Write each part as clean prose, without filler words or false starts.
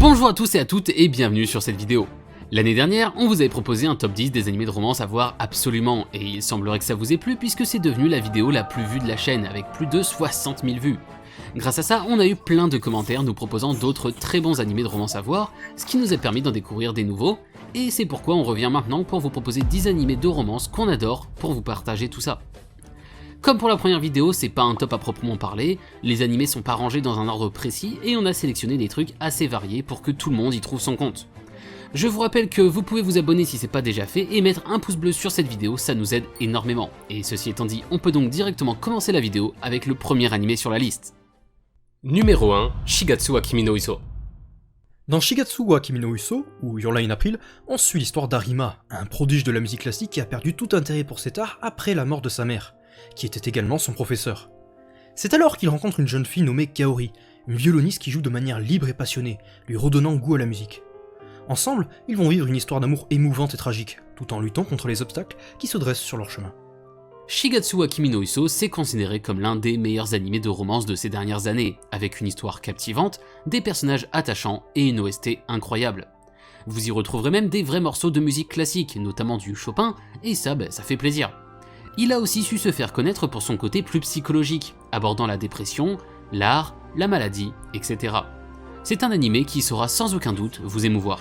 Bonjour à tous et à toutes et bienvenue sur cette vidéo. L'année dernière, on vous avait proposé un top 10 des animés de romance à voir absolument, et il semblerait que ça vous ait plu puisque c'est devenu la vidéo la plus vue de la chaîne avec plus de 60 000 vues. Grâce à ça, on a eu plein de commentaires nous proposant d'autres très bons animés de romance à voir, ce qui nous a permis d'en découvrir des nouveaux, et c'est pourquoi on revient maintenant pour vous proposer 10 animés de romance qu'on adore pour vous partager tout ça. Comme pour la première vidéo, c'est pas un top à proprement parler, les animés sont pas rangés dans un ordre précis et on a sélectionné des trucs assez variés pour que tout le monde y trouve son compte. Je vous rappelle que vous pouvez vous abonner si c'est pas déjà fait et mettre un pouce bleu sur cette vidéo, ça nous aide énormément. Et ceci étant dit, on peut donc directement commencer la vidéo avec le premier animé sur la liste. Numéro 1, Shigatsu wa Kimi no Uso. Dans Shigatsu wa Kimi no Uso, ou Your Lie in April, on suit l'histoire d'Arima, un prodige de la musique classique qui a perdu tout intérêt pour cet art après la mort de sa mère, qui était également son professeur. C'est alors qu'il rencontre une jeune fille nommée Kaori, une violoniste qui joue de manière libre et passionnée, lui redonnant goût à la musique. Ensemble, ils vont vivre une histoire d'amour émouvante et tragique, tout en luttant contre les obstacles qui se dressent sur leur chemin. Shigatsu wa Kimi no Uso s'est considéré comme l'un des meilleurs animés de romance de ces dernières années, avec une histoire captivante, des personnages attachants et une OST incroyable. Vous y retrouverez même des vrais morceaux de musique classique, notamment du Chopin, et ça fait plaisir. Il a aussi su se faire connaître pour son côté plus psychologique, abordant la dépression, l'art, la maladie, etc. C'est un animé qui saura sans aucun doute vous émouvoir.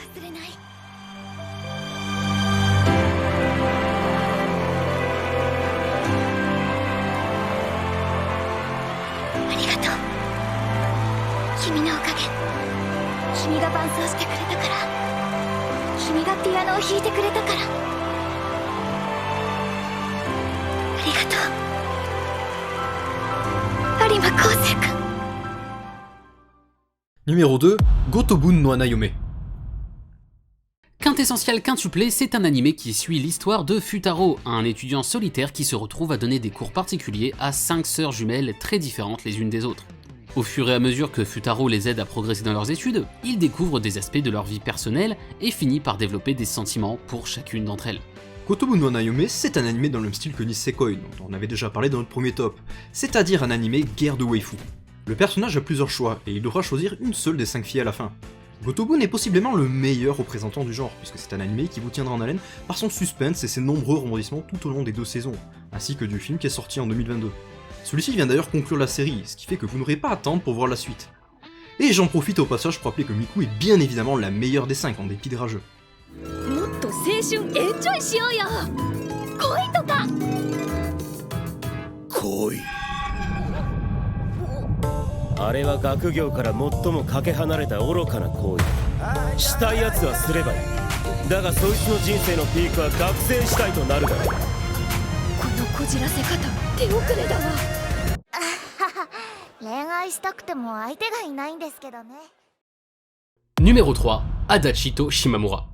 Numéro 2, Gotobun no Hanayome. Quintessentiel quintuplé, c'est un animé qui suit l'histoire de Futaro, un étudiant solitaire qui se retrouve à donner des cours particuliers à 5 sœurs jumelles très différentes les unes des autres. Au fur et à mesure que Futaro les aide à progresser dans leurs études, il découvre des aspects de leur vie personnelle et finit par développer des sentiments pour chacune d'entre elles. Gotobun no Hanayome, c'est un animé dans le même style que Nisekoi, dont on avait déjà parlé dans notre premier top, c'est-à-dire un animé guerre de waifu. Le personnage a plusieurs choix, et il devra choisir une seule des 5 filles à la fin. Gotobun est possiblement le meilleur représentant du genre, puisque c'est un animé qui vous tiendra en haleine par son suspense et ses nombreux rebondissements tout au long des 2 saisons, ainsi que du film qui est sorti en 2022. Celui-ci vient d'ailleurs conclure la série, ce qui fait que vous n'aurez pas à attendre pour voir la suite. Et j'en profite au passage pour rappeler que Miku est bien évidemment la meilleure des 5 en dépit des rageux. Koi. あれは学業から最もかけ離れた愚かな行為。したいやつはすればいい。だがそいつの人生のピークは学生時代となるだろう。このこじらせ方、手遅れだわ。恋愛したくても相手がいないんですけどね。Numéro 3, Adachi to Shimamura.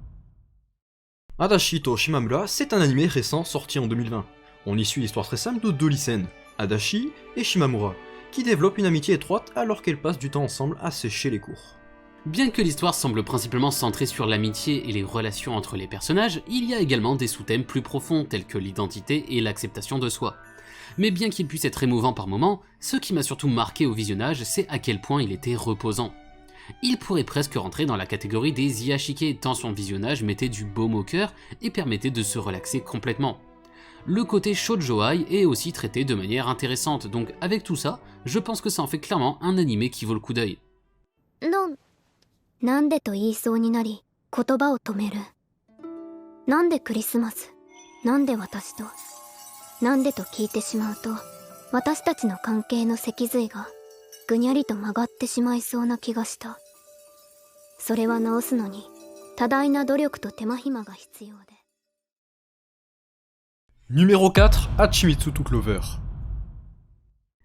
Adachi to Shimamura, c'est un animé récent sorti en 2020. On y suit l'histoire très simple de 2 lycéennes, Adachi et Shimamura, qui développent une amitié étroite alors qu'elles passent du temps ensemble à sécher les cours. Bien que l'histoire semble principalement centrée sur l'amitié et les relations entre les personnages, il y a également des sous-thèmes plus profonds tels que l'identité et l'acceptation de soi. Mais bien qu'il puisse être émouvant par moments, ce qui m'a surtout marqué au visionnage, c'est à quel point il était reposant. Il pourrait presque rentrer dans la catégorie des Iyashike tant son visionnage mettait du baume au cœur et permettait de se relaxer complètement. Le côté shoujoai est aussi traité de manière intéressante, donc avec tout ça, je pense que ça en fait clairement un animé qui vaut le coup d'œil. なんでと言いそうになり言葉を止める。なんでクリスマス、なんで私と、なんでと聞いてしまうと私たちの関係の脊髄がぐにゃりと曲がってしまいそうな気がした。それは直すのに多大な努力と手間暇が必要で。Numéro 4, Hachimitsu to Clover.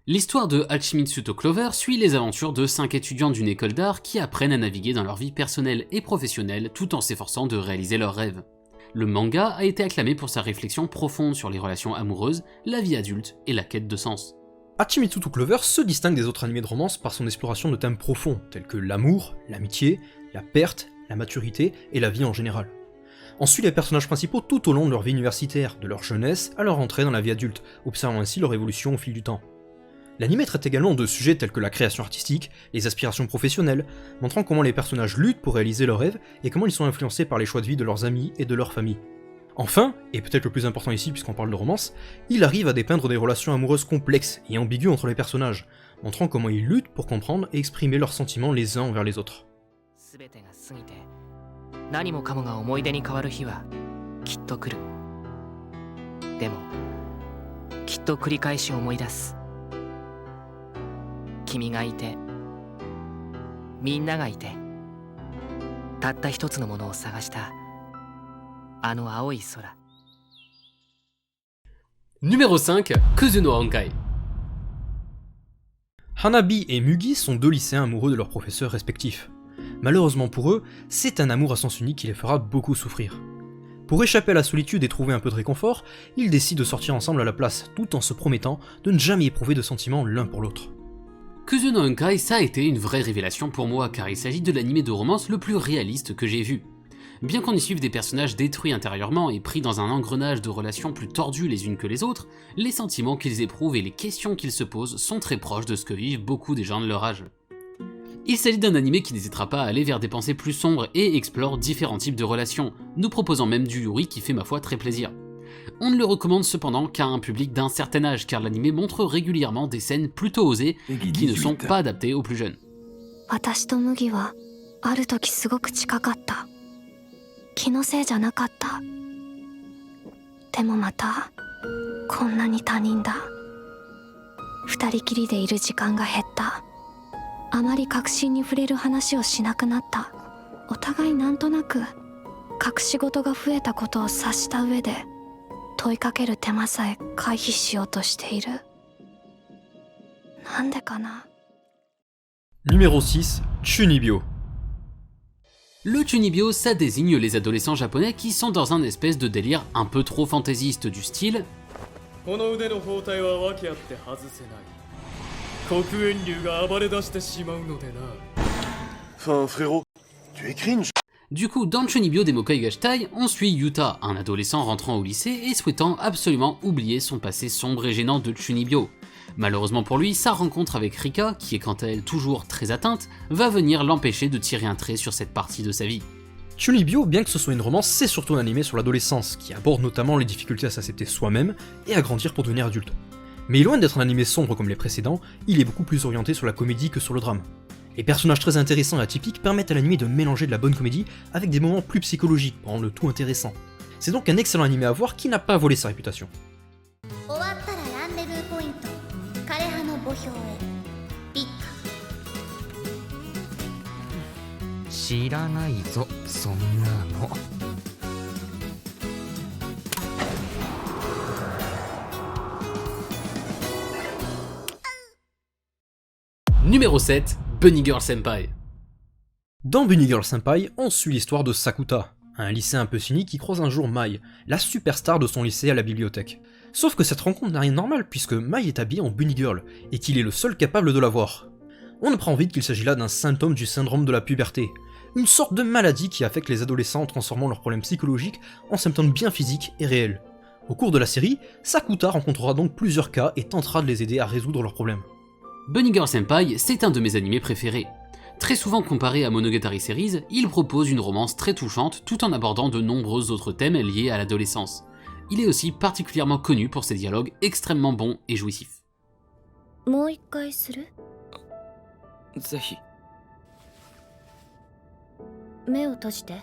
L'histoire de Hachimitsu to Clover suit les aventures de 5 étudiants d'une école d'art qui apprennent à naviguer dans leur vie personnelle et professionnelle tout en s'efforçant de réaliser leurs rêves. Le manga a été acclamé pour sa réflexion profonde sur les relations amoureuses, la vie adulte et la quête de sens. Hachimitsu to Clover se distingue des autres animés de romance par son exploration de thèmes profonds, tels que l'amour, l'amitié, la perte, la maturité et la vie en général. On suit les personnages principaux tout au long de leur vie universitaire, de leur jeunesse à leur entrée dans la vie adulte, observant ainsi leur évolution au fil du temps. L'anime traite également de sujets tels que la création artistique, les aspirations professionnelles, montrant comment les personnages luttent pour réaliser leurs rêves et comment ils sont influencés par les choix de vie de leurs amis et de leur famille. Enfin, et peut-être le plus important ici puisqu'on parle de romance, il arrive à dépeindre des relations amoureuses complexes et ambiguës entre les personnages, montrant comment ils luttent pour comprendre et exprimer leurs sentiments les uns envers les autres. 全てが過ぎて何もかもが思い出に変わる日はきっと来る。でもきっと繰り返し思い出す。君がいてみんながいてたった一つのものを探したあの青い空。 Numéro 5, Kuzuno Honkai. Hanabi et Mugi sont deux lycéens amoureux de leurs professeurs respectifs. Malheureusement pour eux, c'est un amour à sens unique qui les fera beaucoup souffrir. Pour échapper à la solitude et trouver un peu de réconfort, ils décident de sortir ensemble à la place, tout en se promettant de ne jamais éprouver de sentiments l'un pour l'autre. Kuzuno Honkai, ça a été une vraie révélation pour moi car il s'agit de l'anime de romance le plus réaliste que j'ai vu. Bien qu'on y suive des personnages détruits intérieurement et pris dans un engrenage de relations plus tordues les unes que les autres, les sentiments qu'ils éprouvent et les questions qu'ils se posent sont très proches de ce que vivent beaucoup des gens de leur âge. Il s'agit d'un anime qui n'hésitera pas à aller vers des pensées plus sombres et explore différents types de relations, nous proposant même du yuri qui fait ma foi très plaisir. On ne le recommande cependant qu'à un public d'un certain âge car l'anime montre régulièrement des scènes plutôt osées qui ne sont pas adaptées aux plus jeunes. 私と麦はある時すごく近かった。気のせいじゃなかった。でもまたこんなに他人だ。二人きりでいる時間が減った。あまり確信に触れる話をしなくなった。お互いなんとなく隠し事が増えたことを察した上で問いかける手間さえ回避しようとしている。なんでかな。 Numéro 6, Chunibyo. Le chunibyo, ça désigne les adolescents japonais qui sont dans un espèce de délire un peu trop fantaisiste du style この腕の包帯は訳あって外せない。黒煙竜が暴れ出してしまうのでな。Enfin, frérot, tu es cringe. Du coup, dans le chunibyo des Mokai Gashtai, on suit Yuta, un adolescent rentrant au lycée et souhaitant absolument oublier son passé sombre et gênant de chunibyo. Malheureusement pour lui, sa rencontre avec Rika, qui est quant à elle toujours très atteinte, va venir l'empêcher de tirer un trait sur cette partie de sa vie. Chunibyo, bien que ce soit une romance, c'est surtout un anime sur l'adolescence, qui aborde notamment les difficultés à s'accepter soi-même et à grandir pour devenir adulte. Mais loin d'être un anime sombre comme les précédents, il est beaucoup plus orienté sur la comédie que sur le drame. Les personnages très intéressants et atypiques permettent à l'anime de mélanger de la bonne comédie avec des moments plus psychologiques pour rendre le tout intéressant. C'est donc un excellent anime à voir qui n'a pas volé sa réputation. 終わったらランデブーポイント枯葉の墓標へピッカ知らないぞそんなの。 Numéro 7, Bunny Girl Senpai. Dans Bunny Girl Senpai, on suit l'histoire de Sakuta, un lycéen un peu cynique qui croise un jour Mai, la superstar de son lycée à la bibliothèque. Sauf que cette rencontre n'a rien de normal puisque Mai est habillé en Bunny Girl et qu'il est le seul capable de la voir. On apprend vite qu'il s'agit là d'un symptôme du syndrome de la puberté, une sorte de maladie qui affecte les adolescents en transformant leurs problèmes psychologiques en symptômes bien physiques et réels. Au cours de la série, Sakuta rencontrera donc plusieurs cas et tentera de les aider à résoudre leurs problèmes. Bunny Girl Senpai, c'est un de mes animés préférés. Très souvent comparé à Monogatari Series, il propose une romance très touchante tout en abordant de nombreux autres thèmes liés à l'adolescence. Il est aussi particulièrement connu pour ses dialogues extrêmement bons et jouissifs. もう一回する？ぜひ。目を閉じて。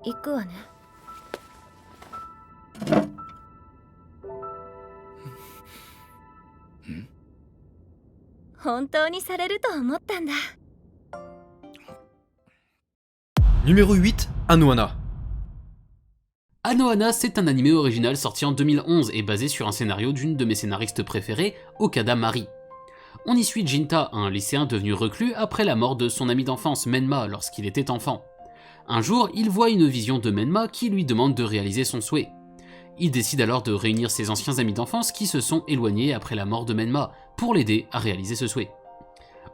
行くわね。本当にされると思ったんだ。 Numéro 8, Anohana. Anohana, c'est un animé original sorti en 2011 et basé sur un scénario d'une de mes scénaristes préférées, Okada Mari. On y suit Jinta, un lycéen devenu reclus après la mort de son ami d'enfance Menma lorsqu'il était enfant. Un jour, il voit une vision de Menma qui lui demande de réaliser son souhait. Il décide alors de réunir ses anciens amis d'enfance qui se sont éloignés après la mort de Menma pour l'aider à réaliser ce souhait.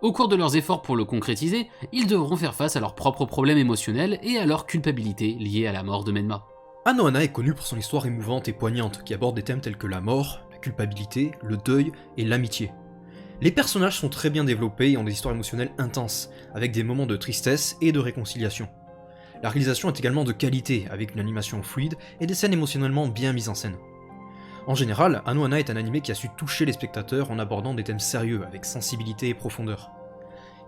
Au cours de leurs efforts pour le concrétiser, ils devront faire face à leurs propres problèmes émotionnels et à leur culpabilité liée à la mort de Menma. Anohana est connu pour son histoire émouvante et poignante qui aborde des thèmes tels que la mort, la culpabilité, le deuil et l'amitié. Les personnages sont très bien développés et ont des histoires émotionnelles intenses, avec des moments de tristesse et de réconciliation. La réalisation est également de qualité, avec une animation fluide et des scènes émotionnellement bien mises en scène. En général, Anohana est un animé qui a su toucher les spectateurs en abordant des thèmes sérieux, avec sensibilité et profondeur.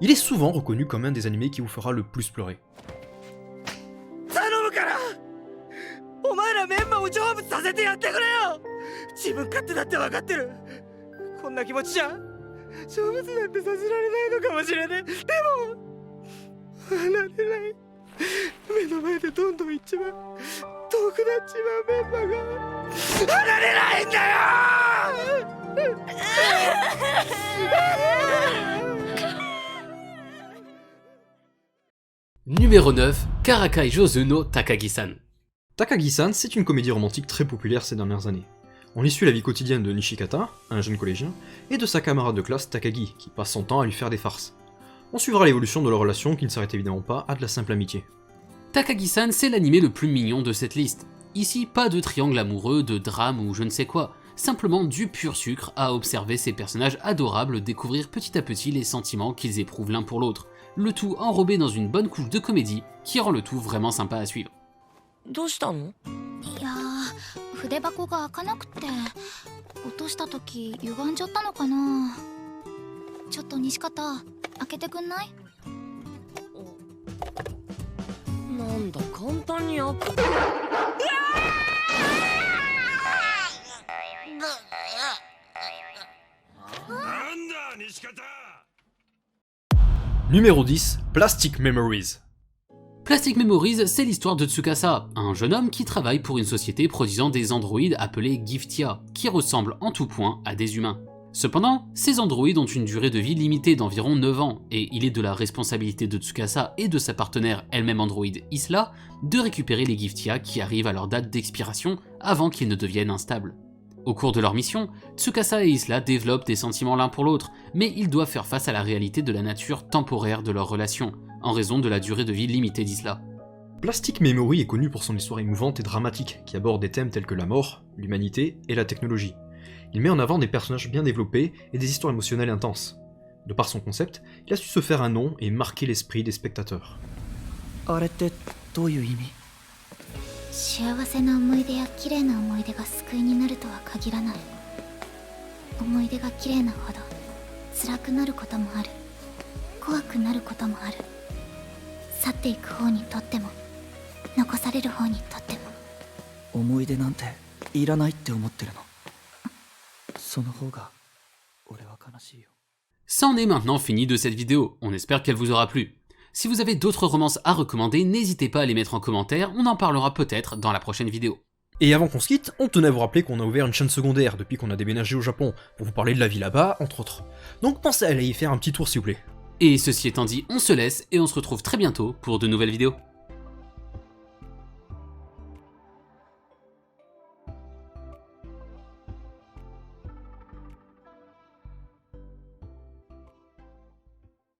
Il est souvent reconnu comme un des animés qui vous fera le plus pleurer. 頼むからお前らメンバーを成仏させてやってくれよ。自分勝手だって分かってる。こんな気持ちじゃ成仏なんてさせられないのかもしれねえ。でも離れない。目の前でどんどん行っちまう。遠くなっちまうメンバーが離れないんだよ。Numéro 9, Karakai Jozu no Takagi-san. Takagi-san, c'est une comédie romantique très populaire ces dernières années. On y suit la vie quotidienne de Nishikata, un jeune collégien, et de sa camarade de classe Takagi, qui passe son temps à lui faire des farces. On suivra l'évolution de leur relation qui ne s'arrête évidemment pas à de la simple amitié. Takagi-san, c'est l'animé le plus mignon de cette liste. Ici, pas de triangle amoureux, de drame ou je ne sais quoi, simplement du pur sucre à observer ces personnages adorables découvrir petit à petit les sentiments qu'ils éprouvent l'un pour l'autre, le tout enrobé dans une bonne couche de comédie qui rend le tout vraiment sympa à suivre. どうしたの？いやー、筆箱が開かなくて落とした時歪んじゃったのかな。ちょっと西方開けてくんない？なんだ簡単に開く。Numéro 10, Plastic Memories. Plastic Memories, c'est l'histoire de Tsukasa, un jeune homme qui travaille pour une société produisant des androïdes appelés Giftia, qui ressemblent en tout point à des humains. Cependant, ces androïdes ont une durée de vie limitée d'environ 9 ans, et il est de la responsabilité de Tsukasa et de sa partenaire elle-même androïde Isla de récupérer les Giftia qui arrivent à leur date d'expiration avant qu'ils ne deviennent instables. Au cours de leur mission, Tsukasa et Isla développent des sentiments l'un pour l'autre, mais ils doivent faire face à la réalité de la nature temporaire de leur relation, en raison de la durée de vie limitée d'Isla. Plastic Memory est connu pour son histoire émouvante et dramatique, qui aborde des thèmes tels que la mort, l'humanité et la technologie. Il met en avant des personnages bien développés et des histoires émotionnelles intenses. De par son concept, il a su se faire un nom et marquer l'esprit des spectateurs. あれってどういう意味？幸せな思い出や綺麗な思い出が救いになるとは限らない。思い出が綺麗なほど辛くなることもある。怖くなることもある。去っていく方にとっても残される方にとっても。思い出なんていらないって思ってるの。その方が俺は悲しいよ。C'en est maintenant fini de cette vidéo, on espère qu'elle vous aura plu. Si vous avez d'autres romances à recommander, n'hésitez pas à les mettre en commentaire, on en parlera peut-être dans la prochaine vidéo. Et avant qu'on se quitte, on tenait à vous rappeler qu'on a ouvert une chaîne secondaire depuis qu'on a déménagé au Japon, pour vous parler de la vie là-bas, entre autres. Donc pensez à aller y faire un petit tour s'il vous plaît. Et ceci étant dit, on se laisse et on se retrouve très bientôt pour de nouvelles vidéos.